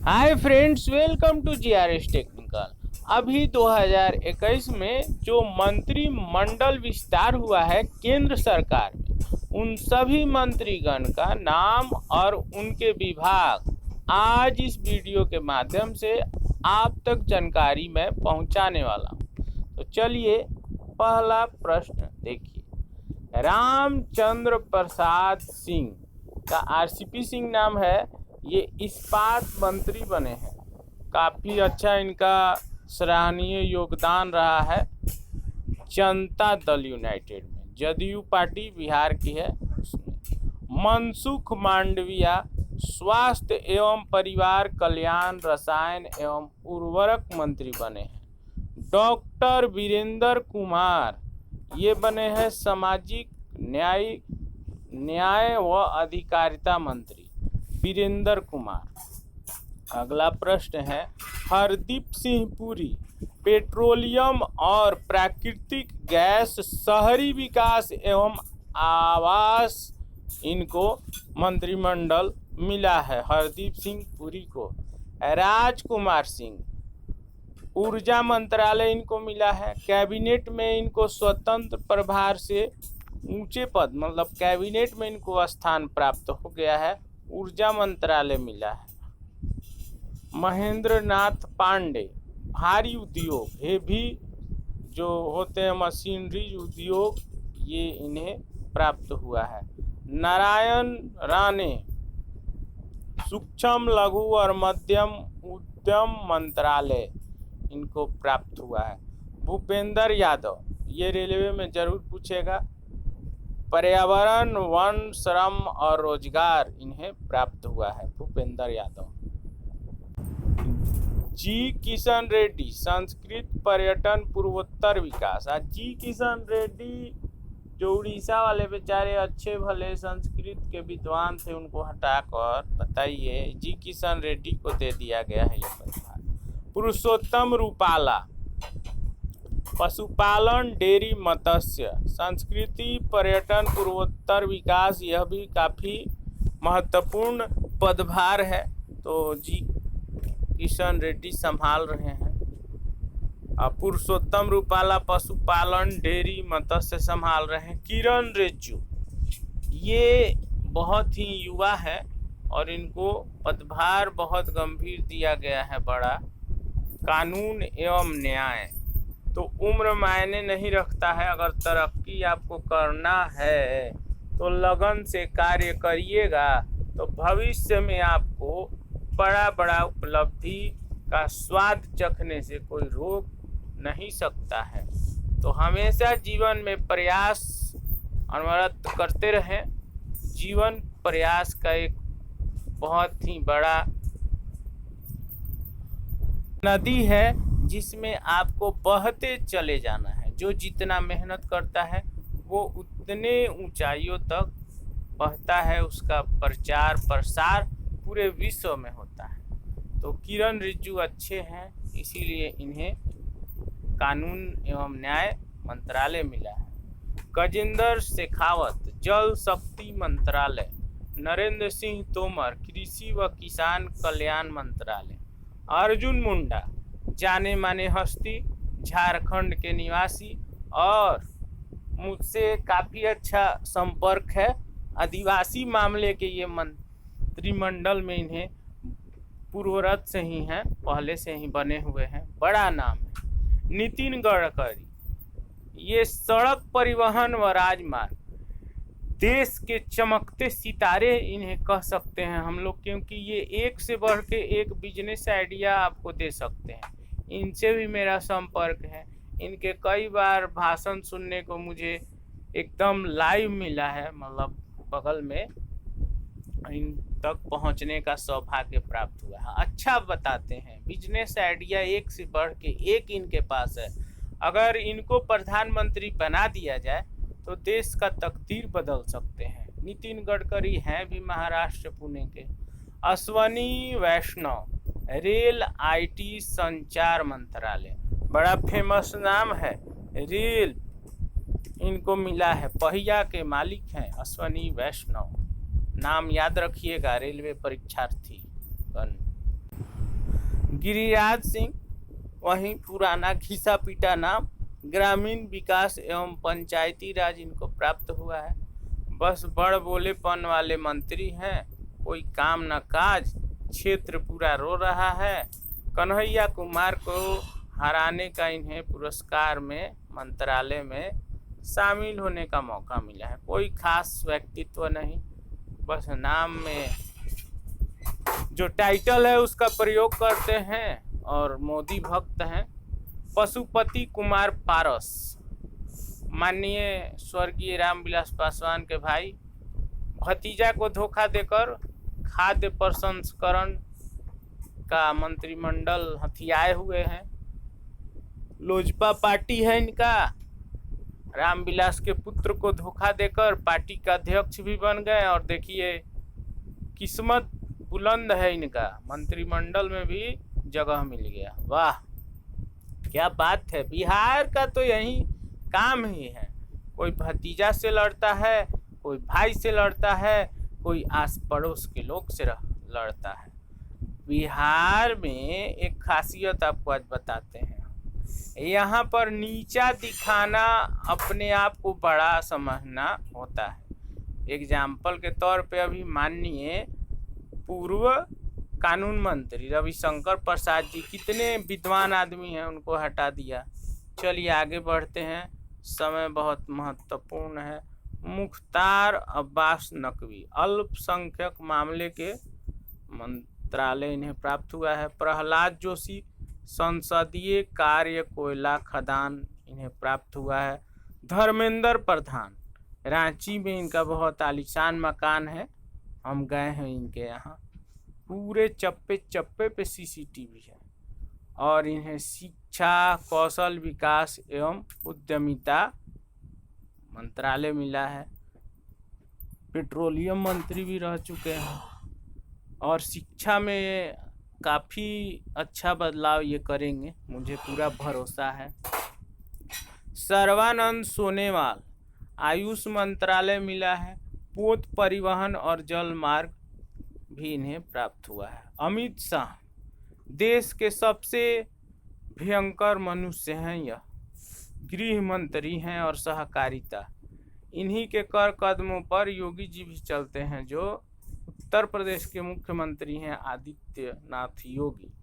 Hi friends, welcome to GRS technical. अभी 2021 में जो मंत्रिमंडल विस्तार हुआ है केंद्र सरकार में, उन सभी मंत्रीगण का नाम और उनके विभाग आज इस वीडियो के माध्यम से आप तक जानकारी मैं पहुंचाने वाला हूं। तो चलिए पहला प्रश्न देखिए। रामचंद्र प्रसाद सिंह का आरसीपी सिंह नाम है, ये इस्पात मंत्री बने हैं। काफ़ी अच्छा इनका सराहनीय योगदान रहा है जनता दल यूनाइटेड में, जदयू पार्टी बिहार की है उसमें। मनसुख मांडविया स्वास्थ्य एवं परिवार कल्याण रसायन एवं उर्वरक मंत्री बने हैं। डॉक्टर वीरेंद्र कुमार ये बने हैं सामाजिक न्याय व अधिकारिता मंत्री, वीरेंद्र कुमार। अगला प्रश्न है, हरदीप सिंह पुरी पेट्रोलियम और प्राकृतिक गैस शहरी विकास एवं आवास, इनको मंत्रिमंडल मिला है हरदीप सिंह पुरी को। राजकुमार सिंह ऊर्जा मंत्रालय इनको मिला है। कैबिनेट में इनको स्वतंत्र प्रभार से ऊंचे पद मतलब कैबिनेट में इनको स्थान प्राप्त हो गया है, ऊर्जा मंत्रालय मिला है। महेंद्र नाथ पांडे भारी उद्योग, ये भी जो होते हैं मशीनरी उद्योग, ये इन्हें प्राप्त हुआ है। नारायण राणे सूक्ष्म लघु और मध्यम उद्यम मंत्रालय इनको प्राप्त हुआ है। भूपेंद्र यादव ये रेलवे में जरूर पूछेगा, पर्यावरण वन श्रम और रोजगार इन्हें प्राप्त हुआ है भूपेंद्र यादव। जी किशन रेड्डी संस्कृत पर्यटन पूर्वोत्तर विकास। आज जी किशन रेड्डी जो उड़ीसा वाले बेचारे अच्छे भले संस्कृत के विद्वान थे, उनको हटाकर बताइए जी किशन रेड्डी को दे दिया गया है ये पदभार। पुरुषोत्तम रूपाला पशुपालन डेयरी मत्स्य संस्कृति पर्यटन पूर्वोत्तर विकास, यह भी काफ़ी महत्वपूर्ण पदभार है, तो जी किशन रेड्डी संभाल रहे हैं। पुरुषोत्तम रूपाला पशुपालन डेयरी मत्स्य संभाल रहे हैं। किरण रिजिजू ये बहुत ही युवा है और इनको पदभार बहुत गंभीर दिया गया है बड़ा, कानून एवं न्याय। तो उम्र मायने नहीं रखता है, अगर तरक्की आपको करना है तो लगन से कार्य करिएगा तो भविष्य में आपको बड़ा बड़ा उपलब्धि का स्वाद चखने से कोई रोक नहीं सकता है। तो हमेशा जीवन में प्रयास अनवरत करते रहें। जीवन प्रयास का एक बहुत ही बड़ा नदी है जिसमें आपको बहते चले जाना है। जो जितना मेहनत करता है वो उतने ऊंचाइयों तक बहता है, उसका प्रचार प्रसार पूरे विश्व में होता है। तो किरण रिजिजू अच्छे हैं, इसीलिए इन्हें कानून एवं न्याय मंत्रालय मिला है। गजेंद्र शेखावत जल शक्ति मंत्रालय। नरेंद्र सिंह तोमर कृषि व किसान कल्याण मंत्रालय। अर्जुन मुंडा जाने माने हस्ती, झारखंड के निवासी और मुझसे काफ़ी अच्छा संपर्क है। आदिवासी मामले के ये मंत्रिमंडल में इन्हें पूर्वरत से ही हैं, पहले से ही बने हुए हैं, बड़ा नाम है। नितिन गडकरी ये सड़क परिवहन व राजमार्ग, देश के चमकते सितारे इन्हें कह सकते हैं हम लोग, क्योंकि ये एक से बढ़ के एक बिजनेस आइडिया आपको दे सकते हैं। इनसे भी मेरा संपर्क है, इनके कई बार भाषण सुनने को मुझे एकदम लाइव मिला है, मतलब बगल में इन तक पहुंचने का सौभाग्य प्राप्त हुआ है। अच्छा बताते हैं, बिजनेस आइडिया एक से बढ़ के एक इनके पास है। अगर इनको प्रधानमंत्री बना दिया जाए तो देश का तकदीर बदल सकते हैं। नितिन गडकरी हैं भी महाराष्ट्र पुणे के। अश्वनी वैष्णव रेल आईटी संचार मंत्रालय, बड़ा फेमस नाम है, रेल इनको मिला है, पहिया के मालिक हैं अश्वनी वैष्णव, नाम याद रखिएगा रेलवे परीक्षार्थी गण। गिरिराज सिंह, वहीं पुराना घिसा पीटा नाम, ग्रामीण विकास एवं पंचायती राज इनको प्राप्त हुआ है। बस बड़ बोलेपन वाले मंत्री हैं, कोई काम न काज, क्षेत्र पूरा रो रहा है। कन्हैया कुमार को हराने का इन्हें पुरस्कार में मंत्रालय में शामिल होने का मौका मिला है। कोई खास व्यक्तित्व नहीं, बस नाम में जो टाइटल है उसका प्रयोग करते हैं और मोदी भक्त हैं। पशुपति कुमार पारस, माननीय स्वर्गीय रामविलास पासवान के भाई, भतीजा को धोखा देकर खाद्य प्रसंस्करण का मंत्रिमंडल हथियाए हुए हैं। लोजपा पार्टी है इनका। रामविलास के पुत्र को धोखा देकर पार्टी का अध्यक्ष भी बन गए और देखिए किस्मत बुलंद है इनका, मंत्रिमंडल में भी जगह मिल गया। वाह क्या बात है। बिहार का तो यही काम ही है, कोई भतीजा से लड़ता है, कोई भाई से लड़ता है, कोई आस पड़ोस के लोग से लड़ता है। बिहार में एक खासियत आपको आज बताते हैं, यहाँ पर नीचा दिखाना अपने आप को बड़ा समझना होता है। एग्जाम्पल के तौर पे अभी माननीय पूर्व कानून मंत्री रविशंकर प्रसाद जी, कितने विद्वान आदमी हैं, उनको हटा दिया। चलिए आगे बढ़ते हैं, समय बहुत महत्वपूर्ण है। मुख्तार अब्बास नकवी, अल्पसंख्यक मामले के मंत्रालय इन्हें प्राप्त हुआ है। प्रहलाद जोशी, संसदीय कार्य कोयला खदान इन्हें प्राप्त हुआ है। धर्मेंद्र प्रधान, रांची में इनका बहुत आलीशान मकान है, हम गए हैं इनके यहाँ, पूरे चप्पे चप्पे पे सीसीटीवी है। और इन्हें शिक्षा, कौशल विकास एवं उद्यमिता मंत्रालय मिला है। पेट्रोलियम मंत्री भी रह चुके हैं और शिक्षा में काफ़ी अच्छा बदलाव ये करेंगे, मुझे पूरा भरोसा है। सर्बानंद सोनोवाल, आयुष मंत्रालय मिला है। पोत परिवहन और जल मार्ग भी इन्हें प्राप्त हुआ है। अमित शाह, देश के सबसे भयंकर मनुष्य हैं यह, गृह मंत्री हैं और सहकारिता। इन्हीं के कर कदमों पर योगी जी भी चलते हैं, जो उत्तर प्रदेश के मुख्यमंत्री हैं आदित्यनाथ योगी।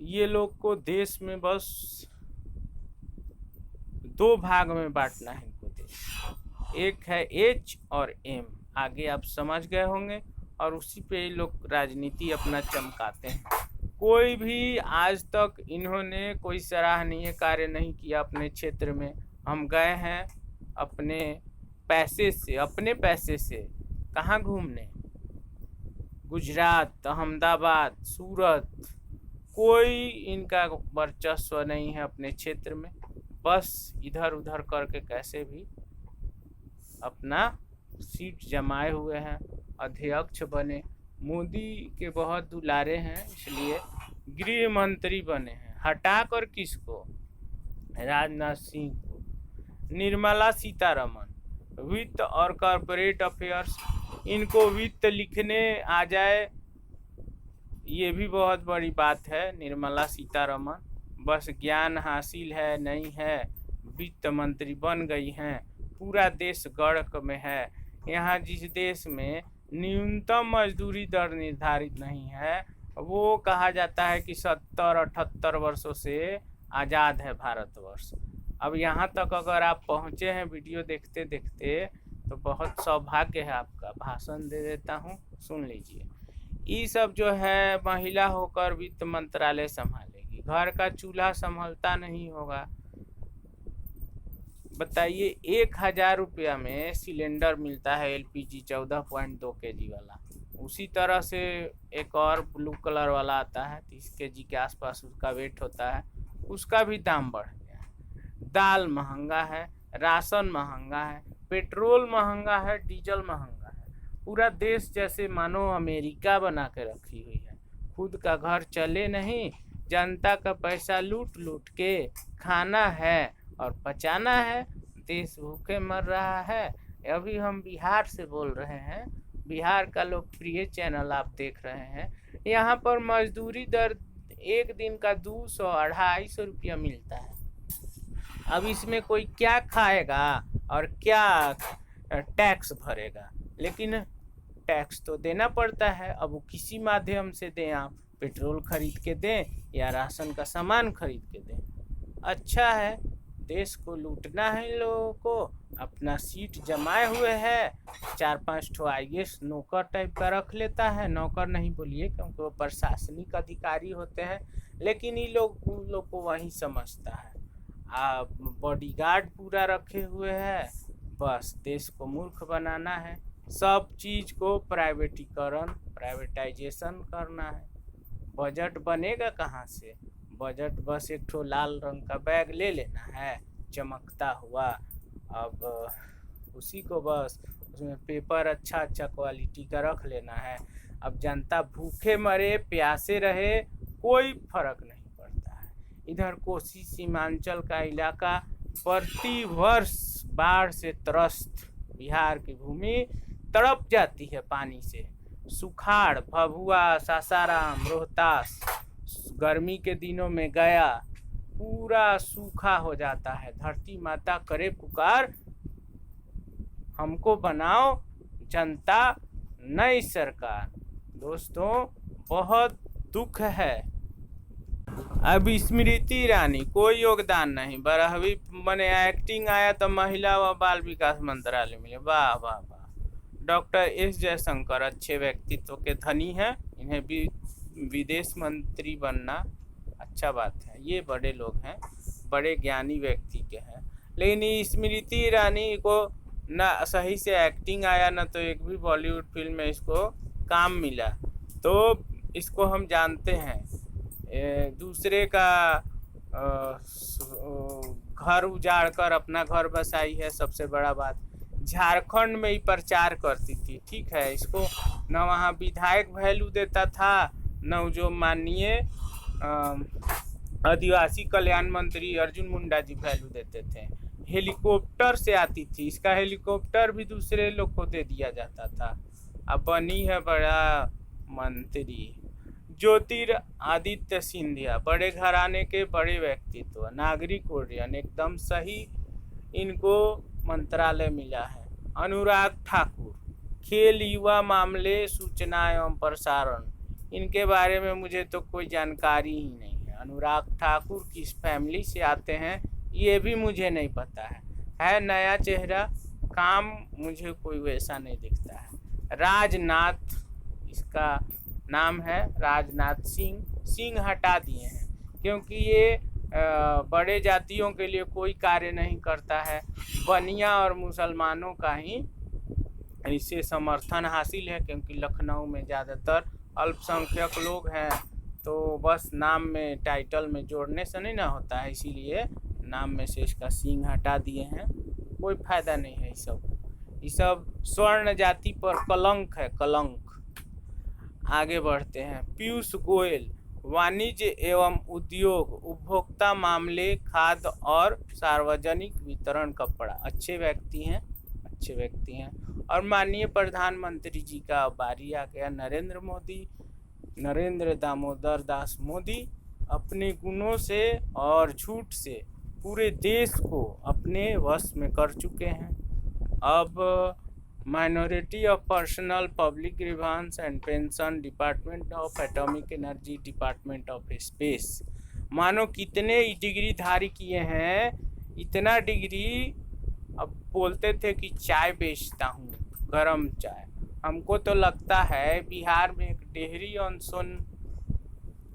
ये लोग को देश में बस दो भाग में बांटना है इनको देश, एक है एच और एम, आगे आप समझ गए होंगे, और उसी पे ये लोग राजनीति अपना चमकाते हैं। कोई भी आज तक इन्होंने कोई सराहनीय कार्य नहीं किया अपने क्षेत्र में। हम गए हैं अपने पैसे से कहाँ घूमने, गुजरात, अहमदाबाद, सूरत, कोई इनका वर्चस्व नहीं है अपने क्षेत्र में, बस इधर उधर करके कैसे भी अपना सीट जमाए हुए हैं, अध्यक्ष बने। मोदी के बहुत दुलारे हैं इसलिए गृह मंत्री बने हैं। हटाकर किसको? राजनाथ सिंह को। निर्मला सीतारमन, वित्त और कॉरपोरेट अफेयर्स, इनको वित्त लिखने आ जाए ये भी बहुत बड़ी बात है। निर्मला सीतारमन, बस ज्ञान हासिल है नहीं है, वित्त मंत्री बन गई हैं। पूरा देश गढ़ में है। यहाँ जिस देश में न्यूनतम मजदूरी दर निर्धारित नहीं है, वो कहा जाता है कि 70-78 वर्षों से आज़ाद है भारतवर्ष। अब यहाँ तक अगर आप पहुँचे हैं वीडियो देखते देखते तो बहुत सौभाग्य है आपका। भाषण दे देता हूँ, सुन लीजिए। ये सब जो है महिला होकर वित्त मंत्रालय संभालेगी, घर का चूल्हा संभलता नहीं होगा। बताइए 1000 रुपया में सिलेंडर मिलता है एलपीजी 14.2 kg वाला। उसी तरह से एक और ब्लू कलर वाला आता है 30 kg के आसपास उसका वेट होता है, उसका भी दाम बढ़ गया है। दाल महंगा है, राशन महंगा है, पेट्रोल महंगा है, डीजल महंगा है। पूरा देश जैसे मानो अमेरिका बना के रखी हुई है। खुद का घर चले नहीं, जनता का पैसा लूट लूट के खाना है और बचाना है। देश भूखे मर रहा है। अभी हम बिहार से बोल रहे हैं, बिहार का लोकप्रिय चैनल आप देख रहे हैं। यहाँ पर मजदूरी दर एक दिन का 200-250 रुपया मिलता है। अब इसमें कोई क्या खाएगा और क्या टैक्स भरेगा, लेकिन टैक्स तो देना पड़ता है। अब वो किसी माध्यम से दें, आप पेट्रोल खरीद के दें या राशन का सामान खरीद के दें। अच्छा है, देश को लूटना है इन लोगों को, अपना सीट जमाए हुए है। 4-5 ठो IAS नौकर टाइप का रख लेता है, नौकर नहीं बोलिए क्योंकि वो प्रशासनिक अधिकारी होते हैं, लेकिन ये लोग उन लोग को वही समझता है। बॉडीगार्ड पूरा रखे हुए है, बस देश को मूर्ख बनाना है, सब चीज को प्राइवेटाइजेशन करना है। बजट बनेगा कहाँ से? बजट बस एक ठो लाल रंग का बैग ले लेना है चमकता हुआ, अब उसी को बस उसमें पेपर अच्छा अच्छा क्वालिटी का रख लेना है। अब जनता भूखे मरे प्यासे रहे कोई फर्क नहीं पड़ता है। इधर कोसी सीमांचल का इलाका प्रति वर्ष बाढ़ से त्रस्त, बिहार की भूमि तड़प जाती है पानी से। सुखाड़, भभुआ, सासाराम, रोहतास, गर्मी के दिनों में गया, पूरा सूखा हो जाता है। धरती माता करे पुकार, हमको बनाओ जनता नई सरकार। दोस्तों बहुत दुख है। अब स्मृति ईरानी कोई योगदान नहीं, 12वीं मैंने एक्टिंग आया तो महिला व बाल विकास मंत्रालय मिले, वाह वाह वाह। डॉक्टर S जयशंकर अच्छे व्यक्तित्व के धनी हैं, इन्हें भी विदेश मंत्री बनना अच्छा बात है। ये बड़े लोग हैं, बड़े ज्ञानी व्यक्ति के हैं। लेकिन स्मृति ईरानी को ना सही से एक्टिंग आया, ना तो एक भी बॉलीवुड फिल्म में इसको काम मिला। तो इसको हम जानते हैं, दूसरे का घर उजाड़ कर अपना घर बसाई है सबसे बड़ा बात। झारखंड में ही प्रचार करती थी, ठीक है, इसको न वहाँ विधायक वैल्यू देता था, न जो माननीय आदिवासी कल्याण मंत्री अर्जुन मुंडा जी वैल्यू देते थे। हेलीकॉप्टर से आती थी, इसका हेलीकॉप्टर भी दूसरे लोग को दे दिया जाता था। अब बनी है बड़ा मंत्री। ज्योतिरादित्य सिंधिया बड़े घराने के बड़े व्यक्तित्व, नागरिक उड्डयन एकदम सही, इनको मंत्रालय मिला है। अनुराग ठाकुर खेल, युवा मामले, सूचना एवं प्रसारण, इनके बारे में मुझे तो कोई जानकारी ही नहीं है। अनुराग ठाकुर किस फैमिली से आते हैं ये भी मुझे नहीं पता है नया चेहरा, काम मुझे कोई वैसा नहीं दिखता है। राजनाथ, इसका नाम है राजनाथ सिंह, सिंह हटा दिए हैं क्योंकि ये बड़े जातियों के लिए कोई कार्य नहीं करता है। बनिया और मुसलमानों का ही इससे समर्थन हासिल है, क्योंकि लखनऊ में ज़्यादातर अल्पसंख्यक लोग हैं, तो बस नाम में टाइटल में जोड़ने से नहीं ना होता है, इसीलिए नाम में से इसका सिंह हटा दिए हैं। कोई फायदा नहीं है ये सब स्वर्ण जाति पर कलंक है, कलंक। आगे बढ़ते हैं। पीयूष गोयल, वाणिज्य एवं उद्योग, उपभोक्ता मामले, खाद्य और सार्वजनिक वितरण, कपड़ा, अच्छे व्यक्ति हैं, अच्छे व्यक्ति हैं। और माननीय प्रधानमंत्री जी का बारी आ गया, नरेंद्र मोदी, नरेंद्र दामोदर दास मोदी, अपने गुणों से और झूठ से पूरे देश को अपने वश में कर चुके हैं। अब minority of personnel public grievance and pension, department of atomic energy, department of space, मानो कितने डिग्रीधारी किए हैं, इतना डिग्री। अब बोलते थे कि चाय बेचता हूँ, गरम चाय। हमको तो लगता है बिहार में एक डेहरी ऑन सोन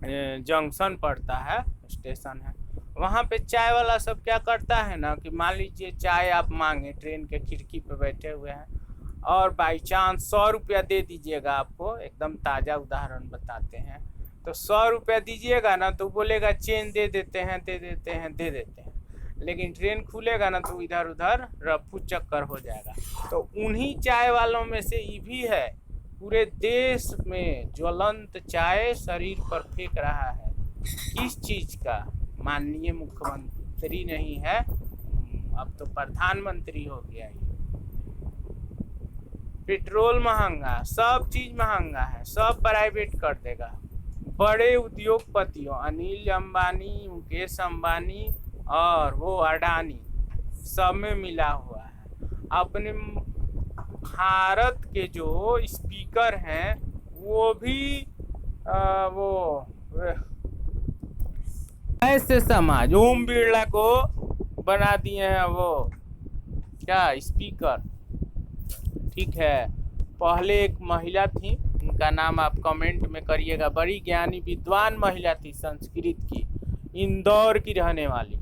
जंक्शन पड़ता है, स्टेशन है, वहाँ पे चाय वाला सब क्या करता है ना कि मान लीजिए चाय आप मांगे, ट्रेन के खिड़की पे बैठे हुए हैं और बाई चांस 100 रुपया दे दीजिएगा, आपको एकदम ताज़ा उदाहरण बताते हैं, तो 100 रुपया दीजिएगा ना तो बोलेगा चेंज दे देते हैं, दे देते हैं, दे देते हैं। लेकिन ट्रेन खुलेगा ना तो इधर उधर रफू चक्कर हो जाएगा। तो उन्हीं चाय वालों में से ये भी है, पूरे देश में ज्वलंत चाय शरीर पर फेंक रहा है। किस चीज़ का? माननीय मुख्यमंत्री नहीं है, अब तो प्रधानमंत्री हो गया ये। पेट्रोल महंगा, सब चीज़ महंगा है, सब प्राइवेट कर देगा। बड़े उद्योगपतियों अनिल अंबानी, मुकेश अंबानी और वो अडानी सब में मिला हुआ है। अपने भारत के जो स्पीकर हैं वो भी वो ऐसे समाज ओम बिरला को बना दिए हैं वो क्या स्पीकर। ठीक है, पहले एक महिला थी, उनका नाम आप कमेंट में करिएगा, बड़ी ज्ञानी विद्वान महिला थी, संस्कृत की, इंदौर की रहने वाली,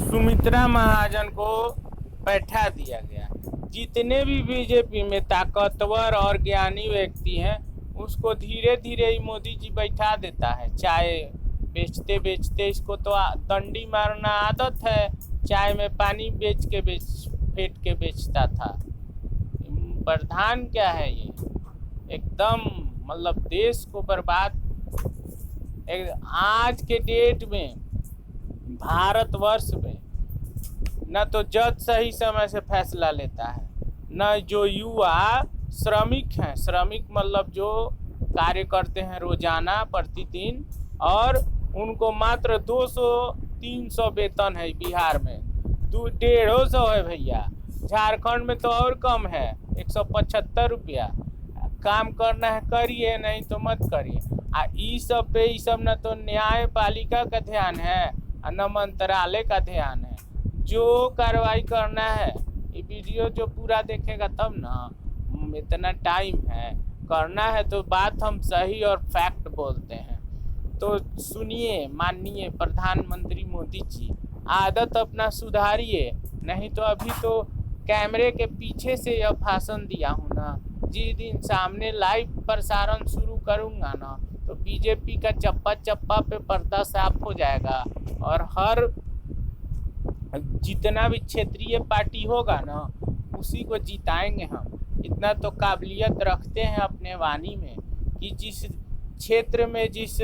सुमित्रा महाजन को बैठा दिया गया। जितने भी बीजेपी में ताकतवर और ज्ञानी व्यक्ति हैं उसको धीरे धीरे ही मोदी जी बैठा देता है। चाय बेचते बेचते, इसको तो दंडी मारना आदत है, चाय में पानी फेंट के बेचता था। प्रधान क्या है ये, एकदम मतलब देश को बर्बाद। आज के डेट में भारतवर्ष में न तो जज सही समय से फैसला लेता है, न जो युवा श्रमिक हैं, श्रमिक मतलब जो कार्य करते हैं रोजाना प्रतिदिन, और उनको मात्र 200-300 वेतन है बिहार में, 150 है भैया। झारखंड में तो और कम है, 175 रुपया। काम करना है करिए, नहीं तो मत करिए। ई सब पे न तो न्यायपालिका का ध्यान है न मंत्रालय का ध्यान है। जो कार्रवाई करना है, ये वीडियो जो पूरा देखेगा तब ना, इतना टाइम है, करना है तो बात हम सही और फैक्ट बोलते हैं। तो सुनिए माननीय प्रधानमंत्री मोदी जी, आदत अपना सुधारिए, नहीं तो अभी तो कैमरे के पीछे से यह भाषण दिया हूँ ना, जिस दिन सामने लाइव प्रसारण शुरू करूँगा ना, तो बीजेपी का चप्पा चप्पा पे पर्दा साफ हो जाएगा, और हर जितना भी क्षेत्रीय पार्टी होगा ना उसी को जिताएंगे हम। इतना तो काबिलियत रखते हैं अपने वाणी में कि जिस क्षेत्र में जिस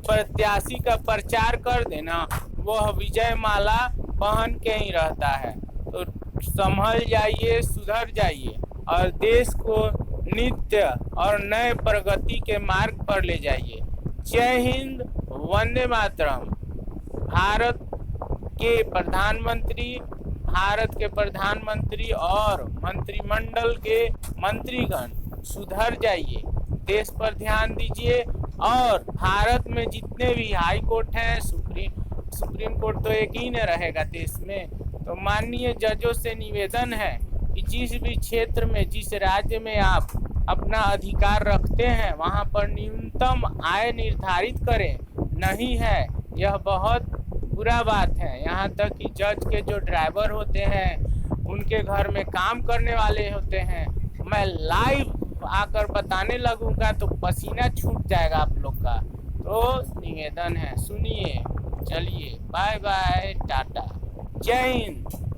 प्रत्याशी का प्रचार कर देना, वह विजय माला पहन के ही रहता है। तो संभल जाइए, सुधर जाइए और देश को नित्य और नए प्रगति के मार्ग पर ले जाइए। जय हिंद, वंदे मातरम। भारत के प्रधानमंत्री और मंत्रिमंडल के मंत्रीगण सुधर जाइए, देश पर ध्यान दीजिए। और भारत में जितने भी हाई कोर्ट हैं, सुप्रीम कोर्ट तो एक ही न रहेगा देश में, तो माननीय जजों से निवेदन है कि जिस भी क्षेत्र में, जिस राज्य में आप अपना अधिकार रखते हैं, वहां पर न्यूनतम आय निर्धारित करें। नहीं है, यह बहुत बुरा बात है। यहाँ तक कि जज के जो ड्राइवर होते हैं, उनके घर में काम करने वाले होते हैं, मैं लाइव आकर बताने लगूंगा तो पसीना छूट जाएगा आप लोग का। तो निवेदन है, सुनिए, चलिए, बाय बाय, टाटा, जय हिंद।